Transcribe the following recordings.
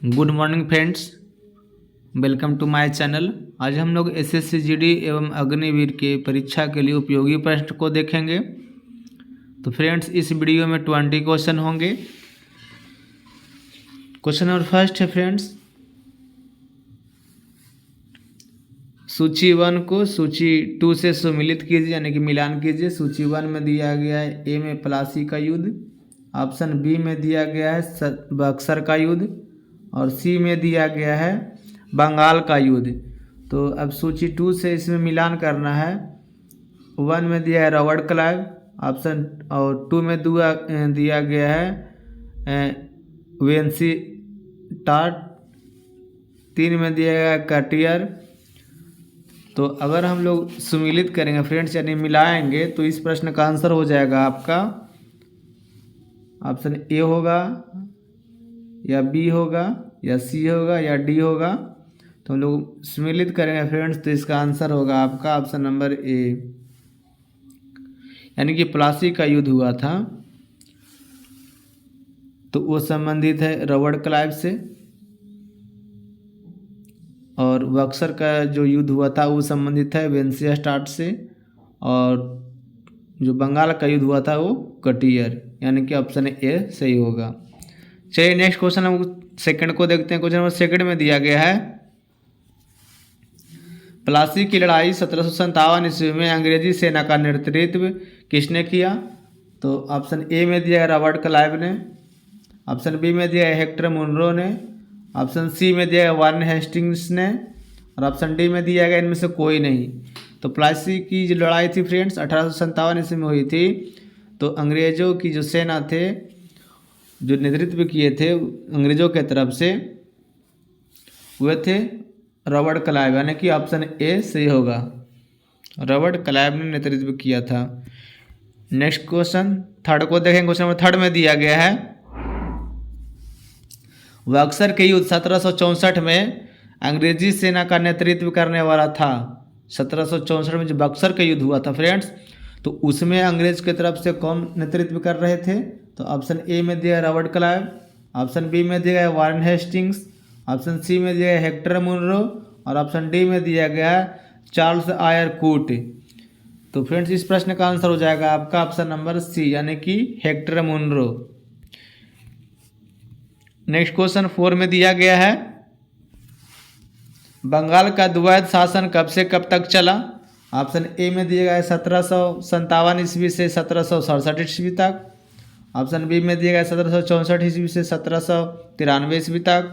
Good morning friends, welcome to my channel. आज हम लोग एसएससी जीडी एवं अग्निवीर के परीक्षा के लिए उपयोगी प्रश्न को देखेंगे। तो फ्रेंड्स, इस वीडियो में 20 क्वेश्चन होंगे। क्वेश्चन नंबर फर्स्ट है फ्रेंड्स, सूची 1 को सूची 2 से सम्मिलित कीजिए, यानी कि मिलान कीजिए। सूची 1 में दिया गया है ए में प्लासी का युद्ध, ऑप्शन बी में दिया गया है बक्सर का युद्ध और सी में दिया गया है बंगाल का युद्ध। तो अब सूची 2 से इसमें मिलान करना है। 1 में दिया है रॉबर्ट क्लाइव, ऑप्शन और 2 में दिया गया है वेंसी टाट, 3 में दिया गया है कटियर। तो अगर हम लोग सम्मिलित करेंगे फ्रेंड्स, यानी मिलाएंगे, तो इस प्रश्न का आंसर हो जाएगा आपका ऑप्शन ए होगा या बी होगा या सी होगा या डी होगा। तो हम लोग सम्मिलित करेंगे फ्रेंड्स, तो इसका आंसर होगा आपका ऑप्शन नंबर ए, यानी कि प्लासी का युद्ध हुआ था तो वो संबंधित है रॉबर्ट क्लाइव से, और बक्सर का जो युद्ध हुआ था वो संबंधित है वेंसी टाट से, और जो बंगाल का युद्ध हुआ था वो कटियर, यानी कि ऑप्शन ए सही होगा। चलिए नेक्स्ट क्वेश्चन हम सेकंड को देखते हैं। क्वेश्चन नंबर सेकंड में दिया गया है, प्लासी की लड़ाई 1757 ईस्वी में अंग्रेजी सेना का नेतृत्व किसने किया? तो ऑप्शन ए में दिया है रॉबर्ट क्लाइव ने, ऑप्शन बी में दिया है हेक्टर मुनरो ने, ऑप्शन सी में दिया है वारन हेस्टिंग्स ने, और ऑप्शन डी में दिया गया इनमें से कोई नहीं। तो प्लासी की जो लड़ाई थी फ्रेंड्स 1857 ईस्वी में हुई थी। तो अंग्रेज़ों की जो सेना थे, जो नेतृत्व किए थे अंग्रेज़ों के तरफ से, वे थे रॉबर्ट क्लाइव, यानी कि ऑप्शन ए सही होगा। रॉबर्ट क्लाइव ने नेतृत्व किया था। नेक्स्ट क्वेश्चन थर्ड को देखेंगे। क्वेश्चन नंबर थर्ड में दिया गया है, बक्सर के युद्ध 1764 में अंग्रेजी सेना का नेतृत्व करने वाला था। 1764 में जो बक्सर का युद्ध हुआ था फ्रेंड्स, तो उसमें अंग्रेज की तरफ से कौन नेतृत्व कर रहे थे? तो ऑप्शन ए में दिया है रॉबर्ट क्लाइव, ऑप्शन बी में दिया है वारन हेस्टिंग्स, ऑप्शन सी में दिया है हेक्टर मुनरो, और ऑप्शन डी में दिया गया है चार्ल्स आयर कूट। तो फ्रेंड्स, इस प्रश्न का आंसर हो जाएगा आपका ऑप्शन नंबर सी, यानी कि हेक्टर मुनरो। नेक्स्ट क्वेश्चन 4 में दिया गया है, बंगाल का द्वैध शासन कब से कब तक चला? ऑप्शन ए में दिया गया है 1757 ईस्वी से 1767 ईस्वी तक, ऑप्शन बी में दिया गया 1764 ईस्वी से 1793 ईस्वी तक,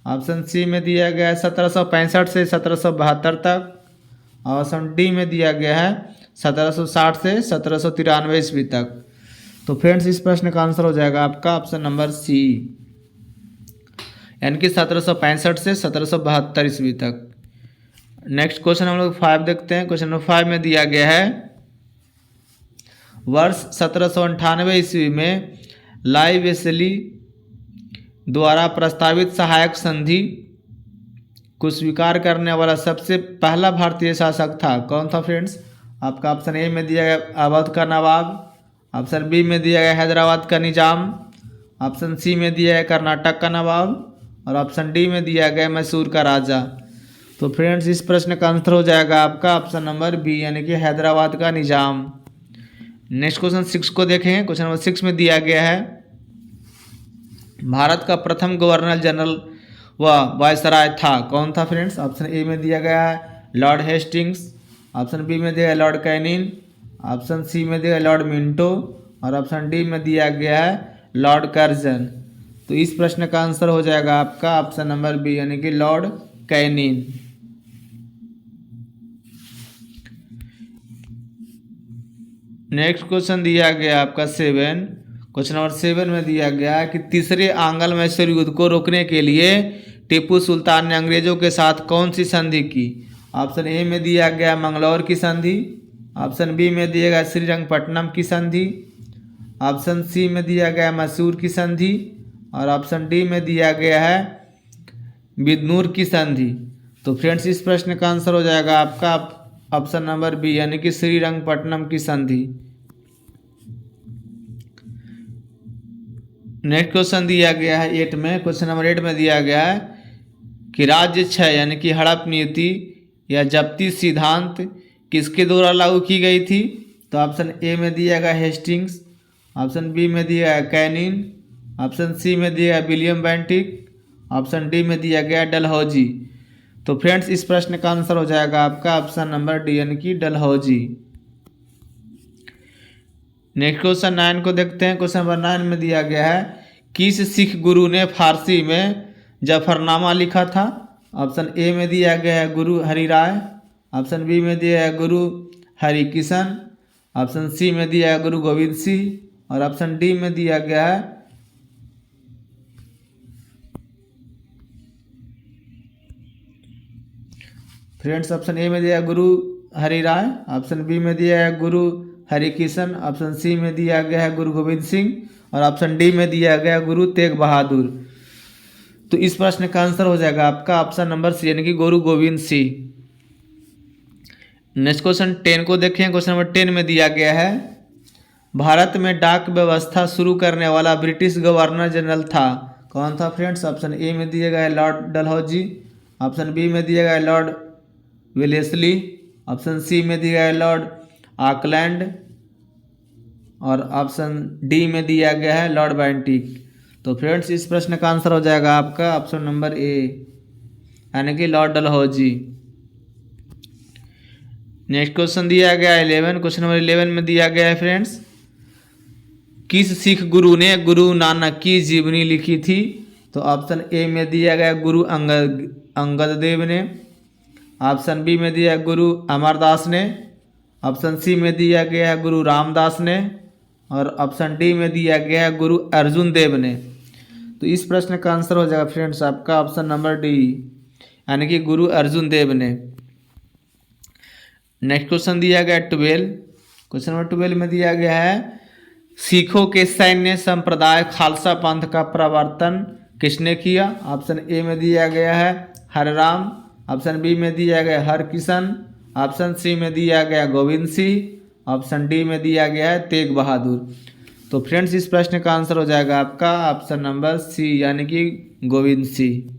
ऑप्शन सी में दिया गया है 1765 से 1772 तक, और ऑप्शन डी में दिया गया है 1760 से 1793 ईस्वी तक। तो फ्रेंड्स, इस प्रश्न का आंसर हो जाएगा आपका ऑप्शन नंबर सी, यानी कि 1765 से 1772 ईस्वी तक। नेक्स्ट क्वेश्चन हम लोग 5 देखते हैं। क्वेश्चन नंबर 5 में दिया गया है, वर्ष 1798 ईस्वी में लाई वेस्ली द्वारा प्रस्तावित सहायक संधि को स्वीकार करने वाला सबसे पहला भारतीय शासक था। कौन था फ्रेंड्स? आपका ऑप्शन ए में दिया गया अवध का नवाब, ऑप्शन बी में दिया गया हैदराबाद का निजाम, ऑप्शन सी में दिया है कर्नाटक का नवाब, और ऑप्शन डी में दिया गया मैसूर का राजा। तो फ्रेंड्स, इस प्रश्न का आंसर हो जाएगा आपका ऑप्शन नंबर बी, यानी कि हैदराबाद का निजाम। नेक्स्ट क्वेश्चन 6 को देखें। क्वेश्चन नंबर 6 में दिया गया है, भारत का प्रथम गवर्नर जनरल व वायसराय था। कौन था फ्रेंड्स? ऑप्शन ए में दिया गया है लॉर्ड हेस्टिंग्स, ऑप्शन बी में दिया है लॉर्ड कैनिंग, ऑप्शन सी में दिया है लॉर्ड मिंटो, और ऑप्शन डी में दिया गया है लॉर्ड कर्जन। तो इस प्रश्न का आंसर हो जाएगा आपका ऑप्शन नंबर बी, यानी कि लॉर्ड कैनिंग। नेक्स्ट क्वेश्चन दिया गया आपका 7। क्वेश्चन नंबर 7 में दिया गया कि तीसरे आंग्ल मैसूर युद्ध को रोकने के लिए टीपू सुल्तान ने अंग्रेजों के साथ कौन सी संधि की? ऑप्शन ए में दिया गया मंगलौर की संधि, ऑप्शन बी में दिया गया श्रीरंगपट्टनम की संधि, ऑप्शन सी में दिया गया मैसूर की संधि, और ऑप्शन डी में दिया गया है बिदनूर की संधि। तो फ्रेंड्स, इस प्रश्न का आंसर हो जाएगा आपका ऑप्शन नंबर बी, यानी कि श्रीरंगपट्टनम की संधि। नेक्स्ट क्वेश्चन दिया गया है 8 में, क्वेश्चन नंबर 8 में दिया गया है कि राज्य क्षय यानी कि हड़प नीति या जब्ती सिद्धांत किसके द्वारा लागू की गई थी। तो ऑप्शन ए में दिया गया हेस्टिंग्स, ऑप्शन बी में दिया गया कैनिन, ऑप्शन सी में दिया गया विलियम बेंटिक, ऑप्शन डी में दिया गया डलहौजी। तो फ्रेंड्स इस प्रश्न का आंसर हो जाएगा आपका ऑप्शन नंबर डी यानी कि डलहौजी। नेक्स्ट क्वेश्चन 9 को देखते हैं। क्वेश्चन नंबर 9 में दिया गया है किस सिख गुरु ने फारसी में जफरनामा लिखा था। ऑप्शन ए में दिया गया है गुरु हरिराय, ऑप्शन बी में दिया है गुरु हरिकिशन, ऑप्शन सी में दिया है गुरु गोविंद सिंह और ऑप्शन डी में दिया गया है फ्रेंड्स ऑप्शन ए में दिया है गुरु हरिराय, ऑप्शन बी में दिया है गुरु हरिकिशन, ऑप्शन सी में दिया गया है गुरु गोविंद सिंह और ऑप्शन डी में दिया गया है गुरु तेग बहादुर। तो इस प्रश्न का आंसर हो जाएगा आपका ऑप्शन नंबर सी यानी कि गुरु गोविंद सिंह। नेक्स्ट क्वेश्चन 10 को देखें। क्वेश्चन नंबर 10 में दिया गया है भारत में डाक व्यवस्था शुरू करने वाला ब्रिटिश गवर्नर जनरल था, कौन था फ्रेंड्स। ऑप्शन ए में दिया गया है लॉर्ड डलहौजी, ऑप्शन बी में दिया गया है लॉर्ड वेलेस्ली, ऑप्शन सी में दिया गया है लॉर्ड ऑकलैंड और ऑप्शन डी में दिया गया है लॉर्ड बेंटिक। तो फ्रेंड्स इस प्रश्न का आंसर हो जाएगा आपका ऑप्शन नंबर ए यानी कि लॉर्ड डलहौजी। नेक्स्ट क्वेश्चन दिया गया है 11। क्वेश्चन नंबर 11 में दिया गया है फ्रेंड्स किस सिख गुरु ने गुरु नानक की जीवनी लिखी थी। तो ऑप्शन ए में दिया गया गुरु अंगद देव ने, ऑप्शन बी में दिया गुरु अमरदास ने, ऑप्शन सी में दिया गया है गुरु रामदास ने और ऑप्शन डी में दिया गया है गुरु अर्जुन देव ने। तो इस प्रश्न का आंसर हो जाएगा फ्रेंड्स आपका ऑप्शन नंबर डी यानी कि गुरु अर्जुन देव ने। नेक्स्ट क्वेश्चन दिया गया 12। क्वेश्चन नंबर 12 में दिया गया है सिखों के सैन्य संप्रदाय खालसा पंथ का प्रवर्तन किसने किया। ऑप्शन ए में दिया गया है हरराम, ऑप्शन बी में दिया गया हरकिशन, ऑप्शन सी में दिया गया गोविंद सिंह, ऑप्शन डी में दिया गया है तेग बहादुर। तो फ्रेंड्स इस प्रश्न का आंसर हो जाएगा आपका ऑप्शन नंबर सी यानी कि गोविंद सिंह।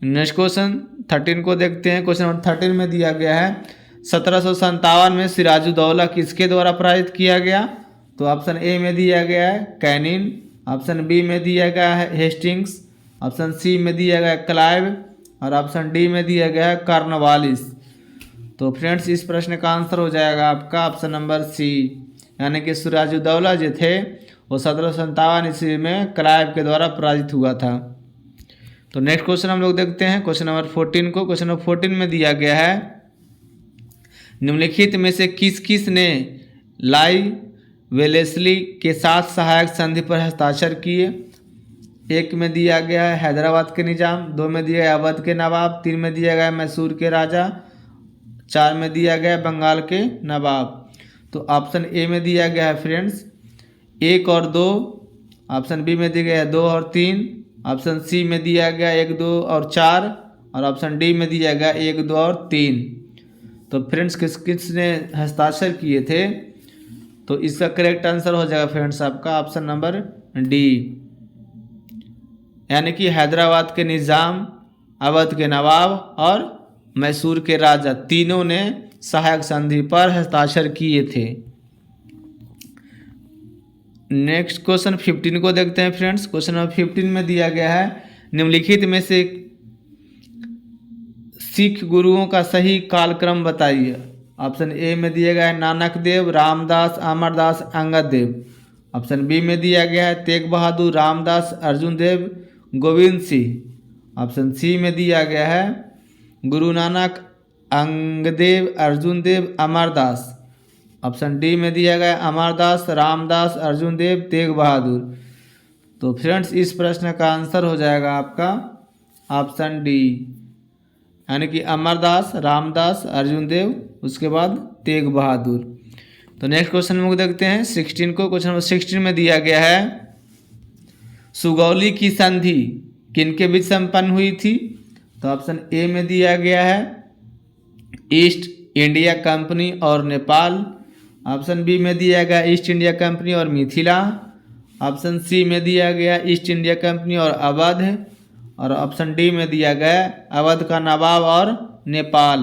नेक्स्ट क्वेश्चन 13 को देखते हैं। क्वेश्चन नंबर 13 में दिया गया है 1757 में सिराजुद्दौला किसके द्वारा पराजित किया गया। तो ऑप्शन ए में दिया गया है कैनिन, ऑप्शन बी में दिया गया है हेस्टिंग्स, ऑप्शन सी में दिया गया है क्लाइव और ऑप्शन डी में दिया गया है कॉर्नवालिस। तो फ्रेंड्स इस प्रश्न का आंसर हो जाएगा आपका ऑप्शन नंबर सी यानी कि सिराजुद्दौला जो थे वो 1757 ईस्वी में क्लाइव के द्वारा पराजित हुआ था। तो नेक्स्ट क्वेश्चन हम लोग देखते हैं क्वेश्चन नंबर 14 को। क्वेश्चन नंबर 14 में दिया गया है निम्नलिखित में से किस किस ने लाई वेलेस्ली के साथ सहायक संधि पर हस्ताक्षर किए। एक में दिया गया है हैदराबाद के निजाम, दो में दिया गया अवध के नवाब, तीन में दिया गया मैसूर के राजा, चार में दिया गया बंगाल के नवाब। तो ऑप्शन ए में दिया गया है फ्रेंड्स 1 और 2, ऑप्शन बी में दिया गया है 2 और 3, ऑप्शन सी में दिया गया 1, 2 और 4 और ऑप्शन डी में दिया गया 1, 2 और 3। तो फ्रेंड्स किस किस ने हस्ताक्षर किए थे। तो इसका करेक्ट आंसर हो जाएगा फ्रेंड्स आपका ऑप्शन नंबर डी यानी कि हैदराबाद के निज़ाम, अवध के नवाब और मैसूर के राजा तीनों ने सहायक संधि पर हस्ताक्षर किए थे। नेक्स्ट क्वेश्चन 15 को देखते हैं फ्रेंड्स। क्वेश्चन नंबर 15 में दिया गया है निम्नलिखित में से सिख गुरुओं का सही कालक्रम बताइए। ऑप्शन ए में दिया गया है नानक देव, रामदास, अमरदास, अंगद देव। ऑप्शन बी में दिया गया है तेग बहादुर, रामदास, अर्जुन देव, गोविंद सिंह। ऑप्शन सी में दिया गया है गुरु नानक, अंगदेव, अर्जुन देव, अमरदास। ऑप्शन डी में दिया गया अमरदास, रामदास, अर्जुन देव, तेग बहादुर। तो फ्रेंड्स इस प्रश्न का आंसर हो जाएगा आपका ऑप्शन डी यानी कि अमरदास, रामदास, अर्जुन देव, उसके बाद तेग बहादुर। तो नेक्स्ट क्वेश्चन हम लोग देखते हैं 16 को। क्वेश्चन नंबर 16 में दिया गया है सुगौली की संधि किनके बीच संपन्न हुई थी। तो ऑप्शन ए में दिया गया है ईस्ट इंडिया कंपनी और नेपाल, ऑप्शन बी में दिया गया ईस्ट इंडिया कंपनी और मिथिला, ऑप्शन सी में दिया गया ईस्ट इंडिया कंपनी और अवध, और ऑप्शन डी में दिया गया अवध का नवाब और नेपाल।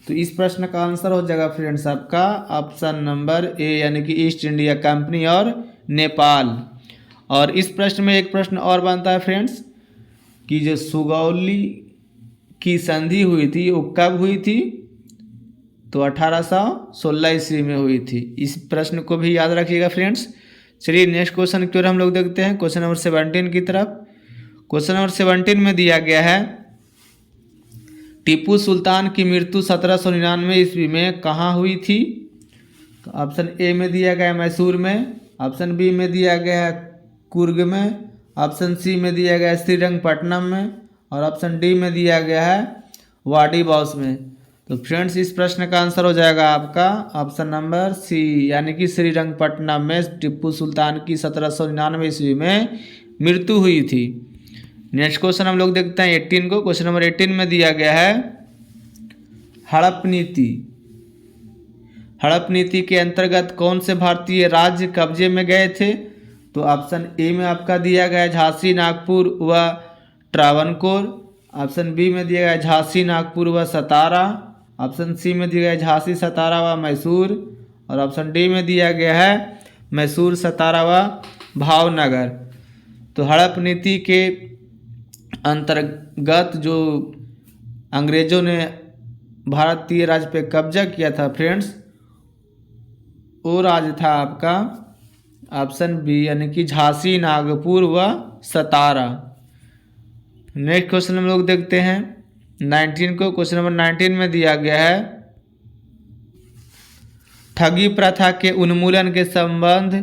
तो इस प्रश्न का आंसर हो जाएगा फ्रेंड्स आपका ऑप्शन नंबर ए, यानी कि ईस्ट इंडिया कंपनी और नेपाल। और इस प्रश्न में एक प्रश्न और बनता है फ्रेंड्स कि जो सुगौली की संधि हुई थी वो कब हुई थी? तो 1816 ईस्वी में हुई थी। इस प्रश्न को भी याद रखिएगा फ्रेंड्स। चलिए नेक्स्ट क्वेश्चन की ओर हम लोग देखते हैं, क्वेश्चन नंबर 17 की तरफ। क्वेश्चन नंबर 17 में दिया गया है टीपू सुल्तान की मृत्यु 1799 ईस्वी में कहाँ हुई थी? तो ऑप्शन ए में दिया गया है मैसूर में, ऑप्शन बी में दिया गया है कुर्ग में, ऑप्शन सी में दिया गया है श्रीरंगपट्टनम में, और ऑप्शन डी में दिया गया है वाडी बॉस में। तो फ्रेंड्स इस प्रश्न का आंसर हो जाएगा आपका ऑप्शन नंबर सी, यानी कि श्रीरंगपट्टनम में टीपू सुल्तान की 1799 ईस्वी में मृत्यु हुई थी। नेक्स्ट क्वेश्चन हम लोग देखते हैं 18 को। क्वेश्चन नंबर 18 में दिया गया है हड़प नीति। हड़प नीति के अंतर्गत कौन से भारतीय राज्य कब्जे में गए थे? तो ऑप्शन ए में आपका दिया गया है झांसी, नागपुर व ट्रावनकोर, ऑप्शन बी में दिया गया है झांसी, नागपुर व सतारा, ऑप्शन सी में दिया गया है झांसी, सतारा व मैसूर, और ऑप्शन डी में दिया गया है मैसूर, सतारा व भावनगर। तो हड़प नीति के अंतर्गत जो अंग्रेजों ने भारतीय राज्य पे कब्जा किया था फ्रेंड्स, वो राज्य था आपका ऑप्शन बी, यानी कि झांसी, नागपुर व सतारा। नेक्स्ट क्वेश्चन हम लोग देखते हैं 19 को। क्वेश्चन नंबर 19 में दिया गया है ठगी प्रथा के उन्मूलन के संबंध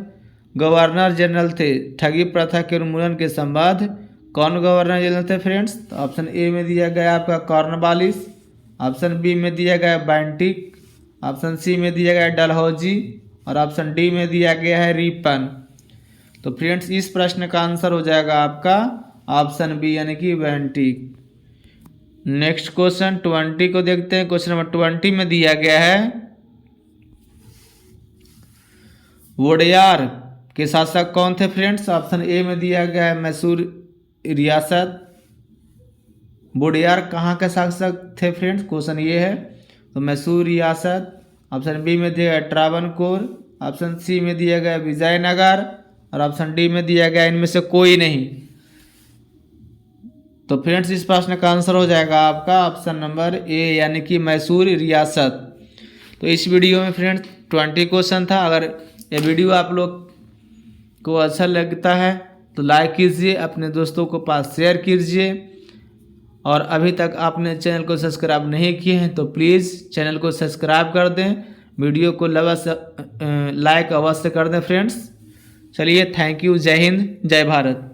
गवर्नर जनरल थे। ठगी प्रथा के उन्मूलन के संबंध कौन गवर्नर जनरल थे फ्रेंड्स? तो ऑप्शन ए में दिया गया आपका कॉर्नवालिस, ऑप्शन बी में दिया गया बेंटिक, ऑप्शन सी में दिया गया डलहौजी, और ऑप्शन डी में दिया गया है रिपन। तो फ्रेंड्स इस प्रश्न का आंसर हो जाएगा आपका ऑप्शन बी, यानी कि बेंटिक। नेक्स्ट क्वेश्चन 20 को देखते हैं। क्वेश्चन नंबर 20 में दिया गया है वोडेयार के शासक कौन थे फ्रेंड्स? ऑप्शन ए में दिया गया है मैसूर रियासत। वोडेयार कहाँ के शासक थे फ्रेंड्स? क्वेश्चन ये है। तो मैसूर रियासत, ऑप्शन बी में दिया गया ट्रावनकोर, ऑप्शन सी में दिया गया विजयनगर, और ऑप्शन डी में दिया गया इनमें से कोई नहीं। तो फ्रेंड्स इस प्रश्न का आंसर हो जाएगा आपका ऑप्शन नंबर ए, यानी कि मैसूर रियासत। तो इस वीडियो में फ्रेंड्स 20 क्वेश्चन था। अगर ये वीडियो आप लोग को अच्छा लगता है तो लाइक कीजिए, अपने दोस्तों को पास शेयर कीजिए, और अभी तक आपने चैनल को सब्सक्राइब नहीं किए हैं तो प्लीज़ चैनल को सब्सक्राइब कर दें, वीडियो को लाइक अवश्य कर दें फ्रेंड्स। चलिए थैंक यू, जय हिंद, जय भारत।